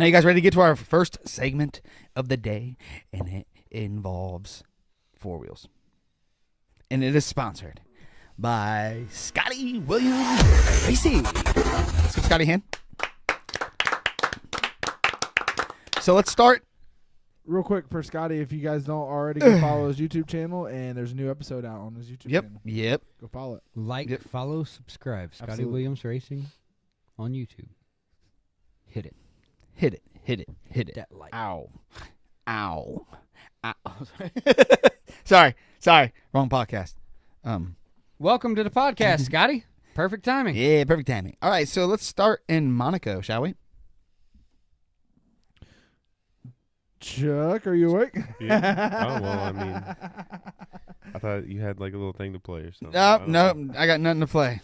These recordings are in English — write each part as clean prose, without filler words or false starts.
Now, you guys ready to get to our first segment of the day? And it involves Four Wheels. And it is sponsored by Scotty Williams Racing. Let's give Scotty a hand. So let's start. Real quick for Scotty, if you guys don't already, go follow his YouTube channel, and there's a new episode out on his YouTube channel. Yep. Go follow it. Like, follow, subscribe. Scotty Absolutely. Williams Racing on YouTube. Hit it. Hit it. Hit it. Hit it. That like. Ow. Ow. Ow. Sorry. Wrong podcast. Welcome to the podcast, Scotty. Perfect timing. Yeah, perfect timing. All right, so let's start in Monaco, shall we? Chuck, are you awake? Yeah. Oh, well, I mean, I thought you had like a little thing to play or something. No, I got nothing to play.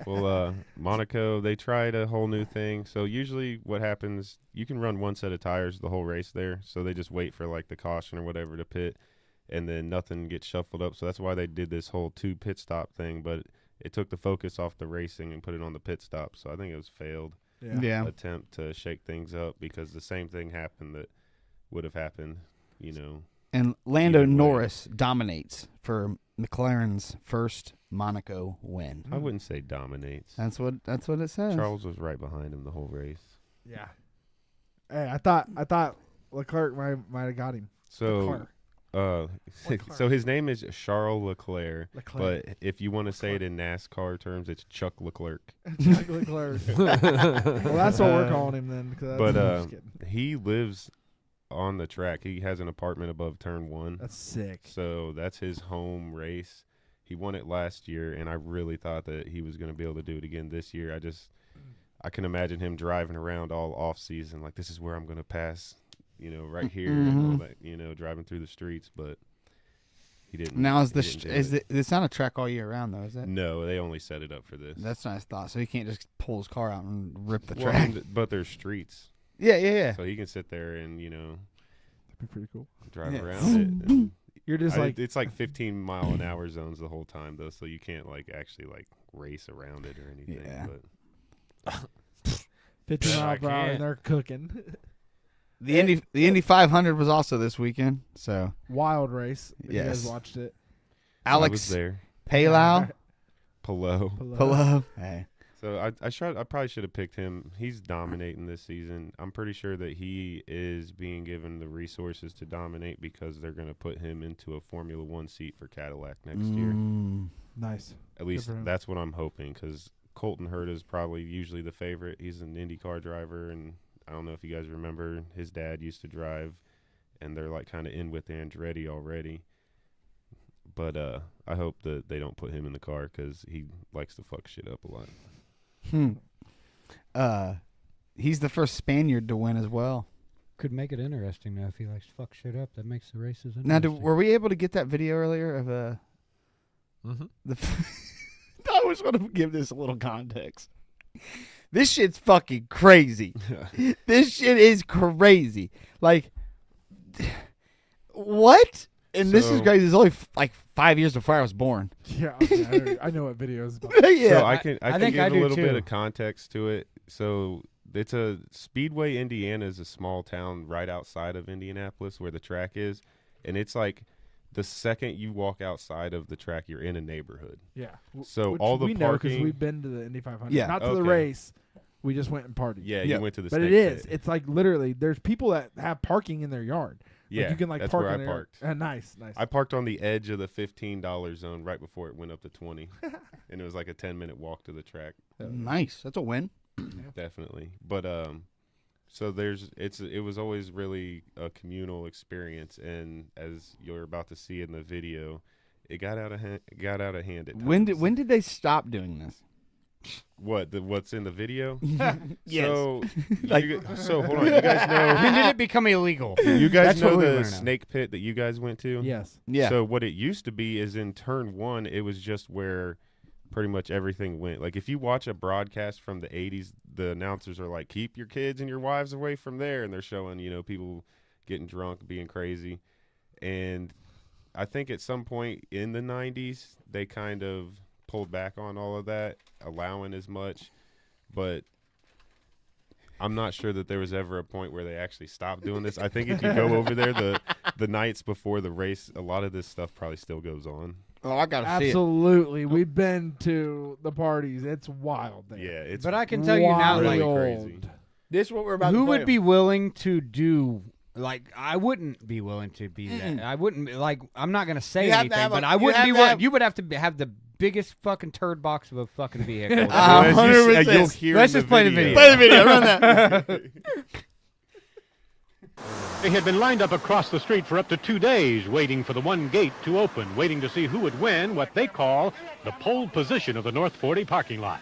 Well, Monaco, they tried a whole new thing. So usually what happens, you can run one set of tires the whole race there. So they just wait for like the caution or whatever to pit, and then nothing gets shuffled up. So that's why they did this whole 2 pit stop thing. But it took the focus off the racing and put it on the pit stop. So I think it was failed Yeah. attempt to shake things up, because the same thing happened that would have happened, And Lando Either way. Norris dominates for McLaren's first Monaco win. I wouldn't say dominates. That's what it says. Charles was right behind him the whole race. Yeah. Hey, I thought Leclerc might have got him. So, Leclerc. so his name is Charles Leclerc, Leclerc. but if you want to say it in NASCAR terms, it's Chuck Leclerc. Chuck Leclerc. Well, that's what we're calling him then. But I'm just kidding. he lives on the track. He has an apartment above turn 1. That's sick. So that's his home race. He won it last year, and I really thought that he was going to be able to do it again this year. I can imagine him driving around all off season, like, this is where I'm going to pass, right here, and all that, driving through the streets, but he didn't. Now he didn't do it. it's not a track all year round though, is it? No, they only set it up for this. That's what I thought. So he can't just pull his car out and rip the Well, track. but there's streets, Yeah. so he can sit there and That'd be pretty cool. drive Yeah. around it. And You're just like, it's like 15 mile an hour zones the whole time though, so you can't like actually like race around it or anything. Yeah. But 50 Yeah, miles I per hour, can't. and they're cooking. The Indy 500 was also this weekend. So Wild race. If You Yes. guys watched it. I was Alex there. Palau. Pillow. Hey. So I probably should have picked him. He's dominating this season. I'm pretty sure that he is being given the resources to dominate, because they're going to put him into a Formula 1 seat for Cadillac next year. Nice. At least for him. that's what I'm hoping, because Colton Herta is probably usually the favorite. He's an IndyCar driver, and I don't know if you guys remember, his dad used to drive, and they're like kind of in with Andretti already. But I hope that they don't put him in the car, because he likes to fuck shit up a lot. He's the first Spaniard to win as well. Could make it interesting, though, if he likes to fuck shit up. That makes the races interesting. Now, were we able to get that video earlier of Mm-hmm. the? I always want to give this a little context. This shit's fucking crazy. This shit is crazy. Like, what? And this is So- crazy. It's only like 5 years before I was born. Yeah, okay, I know what video is about. Yeah. So I can think give I a do little bit too. of context to it. So it's a Speedway, Indiana is a small town right outside of Indianapolis where the track is, and it's like the second you walk outside of the track, you're in a neighborhood. Yeah. So Which all the we know because parking- we've been to the Indy 500. Yeah. Not to the Okay. race. We just went and partied. Yeah, Yeah. you went to the But snake it is. pit. It's like literally, there's people that have parking in their yard. Yeah, you can like that's park where in I their yard. parked. Nice. I parked on the edge of the $15 zone right before it went up to 20, and it was like a 10-minute walk to the track. Nice. That's a win. Definitely. But so it was always really a communal experience, and as you're about to see in the video, it got out of hand at times. When did they stop doing this? What's in the video? Yes. So Like- so hold on, you guys know When did it become illegal? you guys That's what know we the wanna know. snake pit that you guys went to? Yes. Yeah. So what it used to be is in turn 1, it was just where pretty much everything went. Like if you watch a broadcast from the 80s, the announcers are like, keep your kids and your wives away from there. And they're showing, people getting drunk, being crazy. And I think at some point in the 90s, they kind of pulled back on all of that, allowing as much. But I'm not sure that there was ever a point where they actually stopped doing this. I think if you go over there the nights before the race, a lot of this stuff probably still goes on. Oh, I gotta see it. Absolutely. We've been to the parties. It's wild there. Yeah, it's But I can tell you now, really like, crazy. This is what we're about who to play. would be willing to do? Like, I wouldn't be willing to be that. I wouldn't like. I'm not gonna say You have to anything, have but a- I you wouldn't have be to willing. have- You would have to have the biggest fucking turd box of a fucking vehicle. Well, as you 100%. you'll hear Let's in just play the video. Play the video. Run that. They had been lined up across the street for up to 2 days, waiting for the one gate to open, waiting to see who would win what they call the pole position of the North 40 parking lot.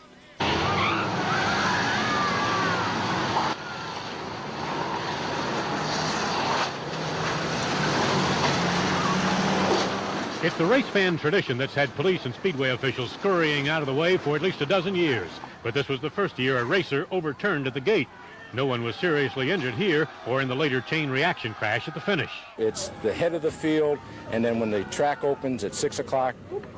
It's the race fan tradition that's had police and speedway officials scurrying out of the way for at least a dozen years. But this was the first year a racer overturned at the gate. No one was seriously injured here or in the later chain reaction crash at the finish. It's the head of the field, and then when the track opens at 6 o'clock,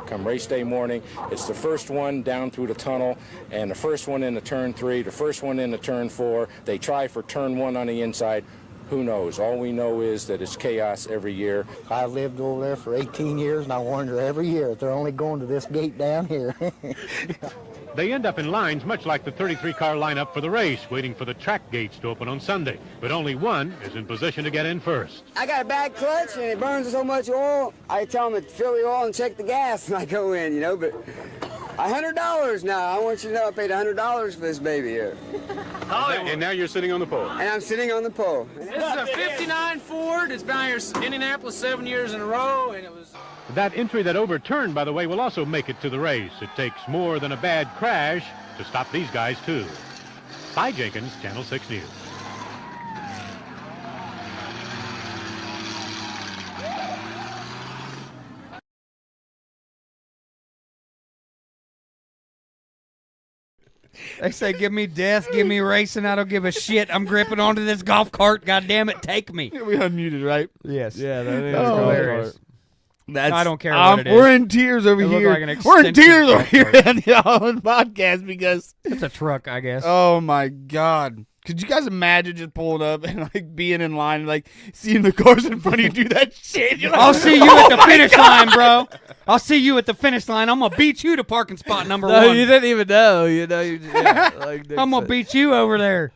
come race day morning, it's the first one down through the tunnel, and the first one into turn 3, the first one into turn 4. They try for turn 1 on the inside. Who knows? All we know is that it's chaos every year. I lived over there for 18 years, and I wonder every year if they're only going to this gate down here. They end up in lines much like the 33-car lineup for the race, waiting for the track gates to open on Sunday. But only one is in position to get in first. I got a bad clutch and it burns so much oil. I tell them to fill the oil and check the gas when I go in, you know, but $100 now. I want you to know I paid $100 for this baby here. And now you're sitting on the pole. And I'm sitting on the pole. This is a 59 Ford. It's been here in Indianapolis 7 years in a row, and it was... That entry that overturned, by the way, will also make it to the race. It takes more than a bad crash to stop these guys, too. Cy Jenkins, Channel 6 News. They say, "Give me death, give me racing. I don't give a shit. I'm gripping onto this golf cart. God damn it, take me." We unmuted, right? Yes. Yeah, that is Oh, hilarious. That's, I don't care what it is. We're in tears over It looked here. like an We're in extension tears over golf here cart. on the All-In podcast because, It's a truck, I guess. oh my God. Could you guys imagine just pulling up and like being in line and like seeing the cars in front of you do that shit? You're like, I'll see you "Oh at the my finish God." line, bro. I'll see you at the finish line. I'm gonna beat you to parking spot number No, one. you didn't even know. You know, yeah, like Nick I'm gonna said. beat you over there.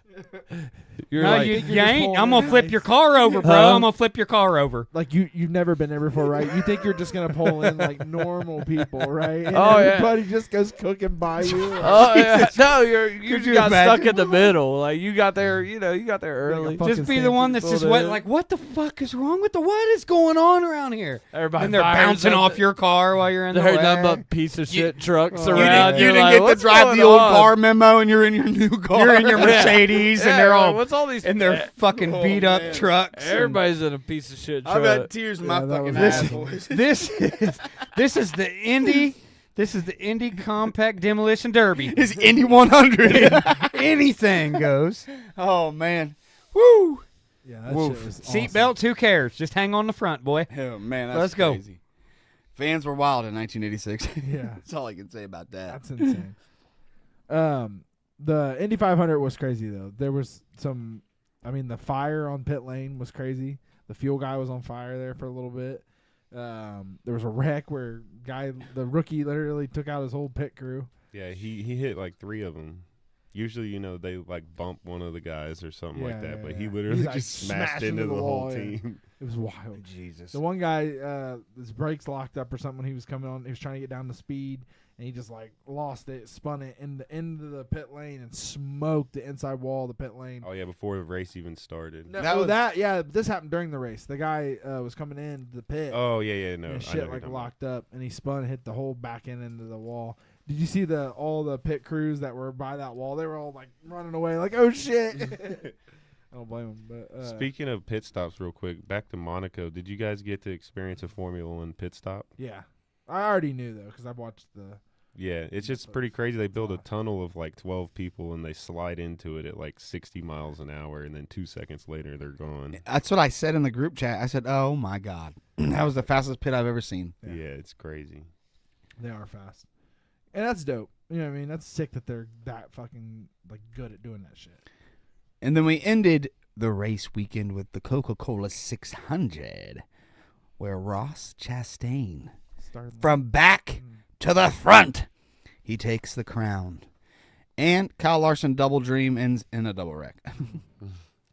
You're No, like, you you're just ain't. pulling I'm gonna in flip nice. your car over, bro. Huh? I'm gonna flip your car over. Like you've never been there before, right? You think you're just gonna pull in like normal people, right? And Oh, yeah. everybody just goes cooking by you. Oh yeah, no, you Could just you got imagine? stuck in the middle. Like you got there, you got there early. fucking Just be the one that's just pulled wet, in. like, what the fuck is wrong with what is going on around here? Everybody And they're fires bouncing up off the- your car while you're in the They're nothing way. but piece of shit trucks you around. You You're didn't like, get to "What's drive going the old on?" car memo and you're in your new car. You're in your Yeah. Mercedes, Yeah, and they're all what's all these? in their fucking beat up man. trucks. and- Everybody's in a piece of shit I've truck. had tears in my Yeah, that fucking was ass, awesome. boys. This is the Indy. This is the Indy Compact Demolition Derby. It's Indy 100. Anything goes. Oh, man. Woo. Yeah, that Woof. shit was Seatbelts, who cares? Just hang on the front, boy. Oh, man, that's Let's go. crazy. Fans were wild in 1986. Yeah. That's all I can say about that. That's insane. The Indy 500 was crazy though. There was some. I mean, the fire on pit lane was crazy. The fuel guy was on fire there for a little bit. There was a wreck where the rookie literally took out his whole pit crew. Yeah, he hit like 3 of them. Usually, they like bump one of the guys or something like Yeah, that, yeah, but yeah. he literally He, like, just smashed smashed into into the the whole wall, yeah. team. It was wild. Jesus. The one guy, his brakes locked up or something. He was coming on. He was trying to get down to speed, and he just like lost it, spun it into the pit lane, and smoked the inside wall of the pit lane. Oh yeah, before the race even started. No, That was- yeah. This happened during the race. The guy was coming in the pit. Oh yeah, no, and I his know shit what like you're talking locked up, and he spun and hit the whole back end into the wall. Did you see all the pit crews that were by that wall? They were all like running away, like oh shit. I don't blame them. But about. Speaking of pit stops, real quick, back to Monaco. Did you guys get to experience a Formula One pit stop? yeah, I already knew though because I've watched the. Yeah, it's just pretty crazy. They build a tunnel of like 12 people and they slide into it at like 60 miles an hour, and then 2 seconds later they're gone. That's what I said in the group chat. I said, oh, my God. That was the fastest pit I've ever seen. Yeah. Yeah, it's crazy. They are fast, and that's dope. You know what I mean? That's sick that they're that fucking like good at doing that shit. And then we ended the race weekend with the Coca-Cola 600, where Ross Chastain, from back to the front, he takes the crown. And Kyle Larson double dream ends in a double wreck.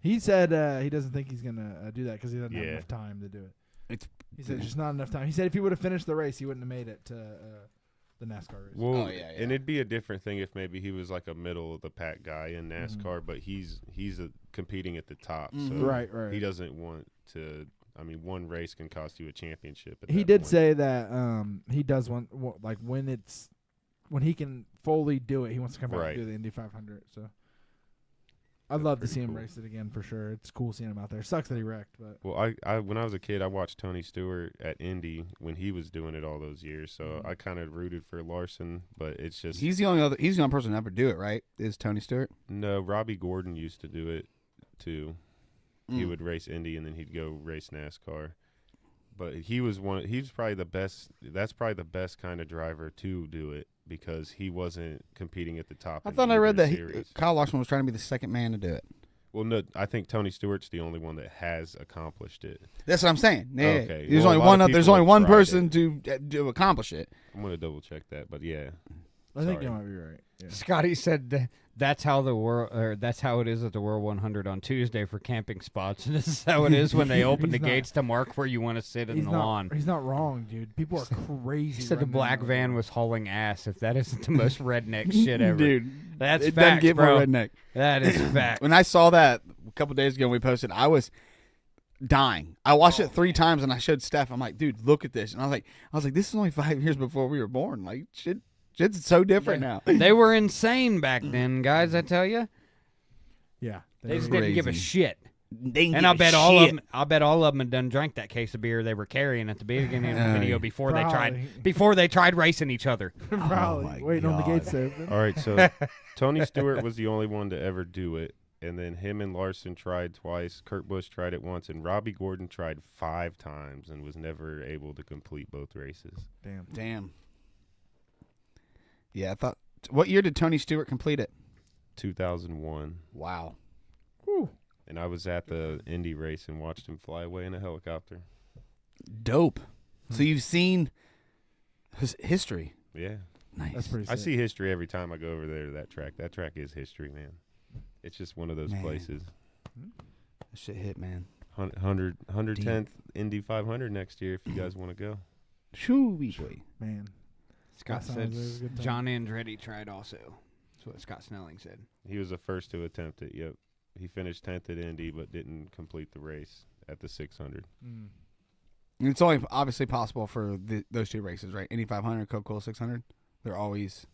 He said he doesn't think he's going to do that because he doesn't have Yeah. enough time to do it. He said Yeah. just not enough time. He said if he would have finished the race, he wouldn't have made it to the NASCAR race. Well, Oh, yeah. and it'd be a different thing if maybe he was like a middle of the pack guy in NASCAR, but he's competing at the top, so Right. he doesn't want to. I mean, one race can cost you a championship. At He that did point. say that he does want like when he can fully do it, he wants to come back Right. and do the Indy 500. So I'd love to pretty see him cool. race it again for sure. It's cool seeing him out there. Sucks that he wrecked, but Well, I when I was a kid, I watched Tony Stewart at Indy when he was doing it all those years. So I kind of rooted for Larson, but it's just He's the only person to ever do it, right? Is Tony Stewart? no. Robbie Gordon used to do it too. He Mm. would race Indy and then he'd go race NASCAR. But he was probably the best. That's probably the best kind of driver to do it because he wasn't competing at the top. I in thought I read either that series. Kyle Larson was trying to be the second man to do it. Well, no, I think Tony Stewart's the only one that has accomplished it. That's what I'm saying. Yeah. Okay. There's Well, only a lot one. of There's people only have one tried person it. to accomplish it. I'm gonna double check that, but yeah. I think Sorry. you might be right. Yeah. Scotty said that's how the world, or that's how it is at the World 100 on Tuesday for camping spots. This is how it is when they open the He's not- gates to mark where you want to sit in the lawn. He's not wrong, dude. People are crazy. He said the running black down van road. was hauling ass. If that isn't the most redneck shit ever, Dude, that's it doesn't facts, get bro. more redneck. That is fact. When I saw that a couple days ago when we posted, I was dying. I watched it 3 times and I showed Steph. I'm like, dude, look at this. And I was like, this is only 5 years before we were born. Like, shit's so different now. They were insane back then, guys. I tell you, Yeah. they just were didn't give a crazy. shit. They didn't And give I a bet all of shit. them. I bet all of them had done drank that case of beer they were carrying at the beginning of the video before they Probably. tried racing each other. Probably my waiting on the God. gates to open. All right, so Tony Stewart was the only one to ever do it, and then him and Larson tried twice. Kurt Busch tried it once, and Robbie Gordon tried 5 times and was never able to complete both races. Damn. Yeah, I thought. What year did Tony Stewart complete it? 2001, Wow. Whew. and I was at the Indy race and watched him fly away in a helicopter. Dope. So you've seen his history. Yeah, Nice. That's pretty sick. I see history every time I go over there to that track. That track is history, man. It's just one of those Man. places. That shit hit, man. 110th Indy 500 next year if you guys want to go. Shoo-wee-wee. Man. Scott That sounds said like a good time. John Andretti tried also. That's what Scott Snelling said. He was the first to attempt it. Yep. He finished 10th at Indy, but didn't complete the race at the 600. Mm. And it's only obviously possible for those 2 races, right? Indy 500, Coca-Cola 600. They're always.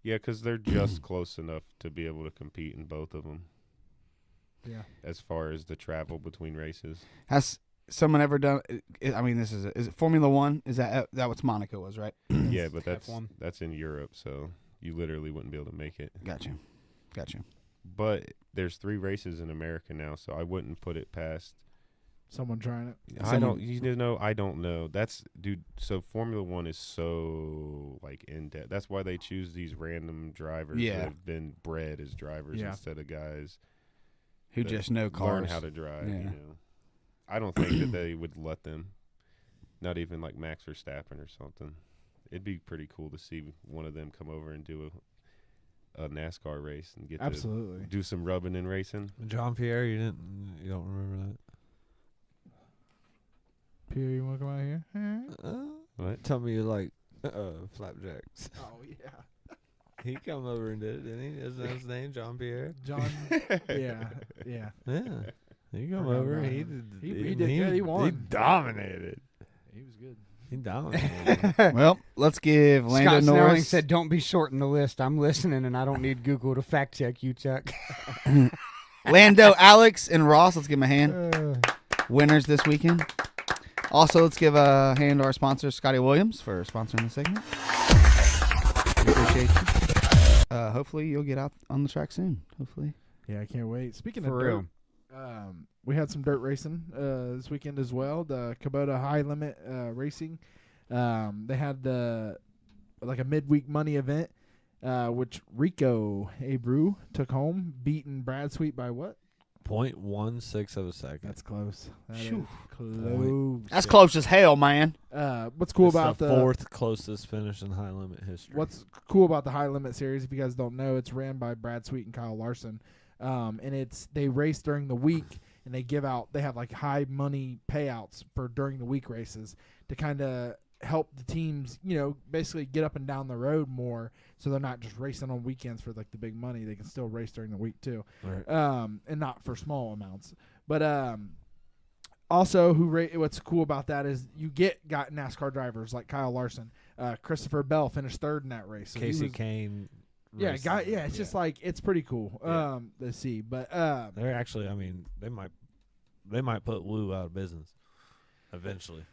Yeah, because they're just close enough to be able to compete in both of them Yeah. as far as the travel between races. Has someone ever done? I mean, is it Formula One? Is that what Monaco was, right? Yeah, but F1. that's in Europe, so you literally wouldn't be able to make it. Gotcha. But there's 3 races in America now, so I wouldn't put it past. Someone trying it. I don't know. That's dude. So Formula One is so like in depth. That's why they choose these random drivers Yeah. that have been bred as drivers Yeah. instead of guys Who that just know cars. learn how to drive. Yeah. You know, I don't think that they would let them. Not even like Max Verstappen or something. It'd be pretty cool to see one of them come over and do a NASCAR race and get Absolutely. to do some rubbing and racing. John Pierre, you don't remember that? Pierre, you want to come out here? What? Tell me you like flapjacks. Oh, yeah. He come over and did it, didn't he? Isn't that his name, John Pierre? John. Yeah. Yeah. He come Forgot over. about He him. did. He did good. He won. He dominated. He was good. He dominated. Well, let's give Lando Scott Snelling Norris. said, "Don't be shorting the list. I'm listening, and I don't need Google to fact check you, Chuck." Lando, Alex, and Ross. Let's give them a hand. Winners this weekend. Also, let's give a hand to our sponsor, Scotty Williams, for sponsoring the segment. We appreciate you. Hopefully, you'll get out on the track soon. Hopefully. Yeah, I can't wait. Speaking For of real. dirt, we had some dirt racing this weekend as well. The Kubota High Limit Racing. They had like a midweek money event, which Rico Abreu took home, beating Brad Sweet by what? 0.16 of a second. That's close. That is Phew. close. That's close as hell, man. What's cool It's about the fourth closest finish in high limit history. What's cool about the High Limit Series, if you guys don't know, it's ran by Brad Sweet and Kyle Larson, and they race during the week, and they have like high money payouts for during the week races to kind of help the teams, basically get up and down the road more, so they're not just racing on weekends for like the big money. They can still race during the week too, Right. and not for small amounts. But also, what's cool about that is you got NASCAR drivers like Kyle Larson, Christopher Bell finished third in that race. So Casey Kane. Yeah, raced it's just like it's pretty cool Yeah. to see. But They're actually, they might put Woo out of business eventually.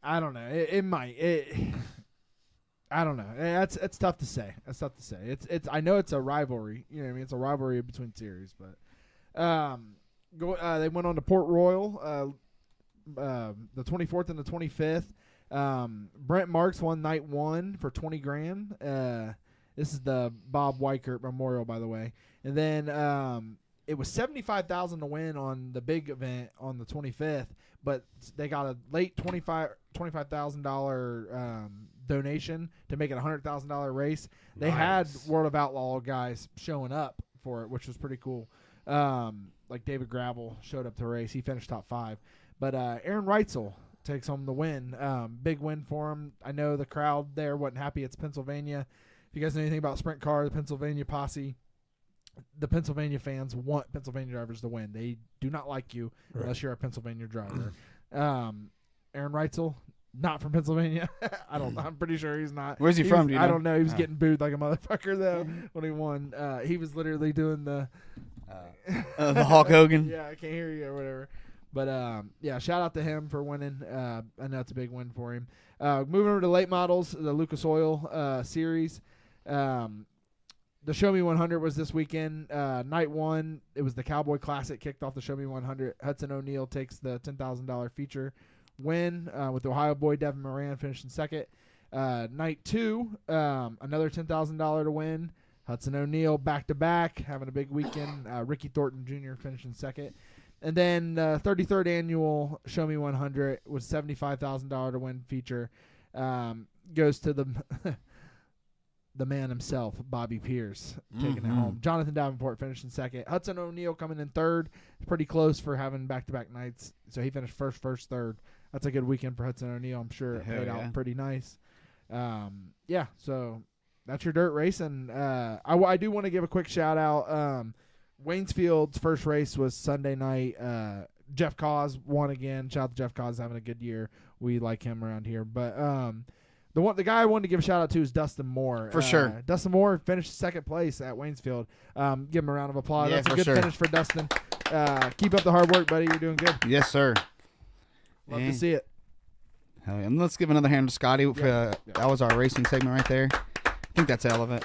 I don't know. It might. I don't know. It's tough to say. It's tough to say. It's. I know it's a rivalry. You know what I mean? It's a rivalry between series. But they went on to Port Royal, the 24th and the 25th. Brent Marks won night one for $20,000. This is the Bob Weichert Memorial, by the way. And then it was $75,000 to win on the big event on the 25th, but they got a late $25,000 donation to make it a $100,000 race. They had World of Outlaw guys showing up for it, which was pretty cool. Like David Gravel showed up to race. He finished top 5. But Aaron Reitzel takes home the win. Big win for him. I know the crowd there wasn't happy. It's Pennsylvania. If you guys know anything about Sprint Car, the Pennsylvania posse, the Pennsylvania fans want Pennsylvania drivers to win. They do not like you unless you're a Pennsylvania driver. Aaron Reitzel, not from Pennsylvania. I'm pretty sure he's not. Where's he from? I don't know. He was getting booed like a motherfucker though when he won. He was literally doing the Hulk Hogan. Yeah, I can't hear you or whatever. But yeah, shout out to him for winning. I know it's a big win for him. Moving over to late models, the Lucas Oil series. The Show Me 100 was this weekend. Night one, it was the Cowboy Classic, kicked off the Show Me 100. Hudson O'Neal takes the $10,000 feature win with the Ohio boy Devin Moran finishing second. Night two, another $10,000 to win. Hudson O'Neal back-to-back, having a big weekend. Ricky Thornton Jr. finishing second. And then 33rd annual Show Me 100 was $75,000 to win feature. Goes to the the man himself, Bobby Pierce, taking it home. Jonathan Davenport finishing second. Hudson O'Neal coming in third. Pretty close for having back-to-back nights. So he finished first, third. That's a good weekend for Hudson O'Neal. I'm sure it played out pretty nice. Yeah, so that's your dirt racing. I do want to give a quick shout-out. Waynesfield's first race was Sunday night. Jeff Cause won again. Shout out to Jeff Cause, having a good year. We like him around here. But the guy I wanted to give a shout out to is Dustin Moore. For sure. Dustin Moore finished second place at Waynesfield. Give him a round of applause. Yeah, That's a for good sure. finish for Dustin. Keep up the hard work, buddy. You're doing good. Yes, sir. Love to see it. Hell yeah. And let's give another hand to Scotty. That was our racing segment right there. I think that's all of it.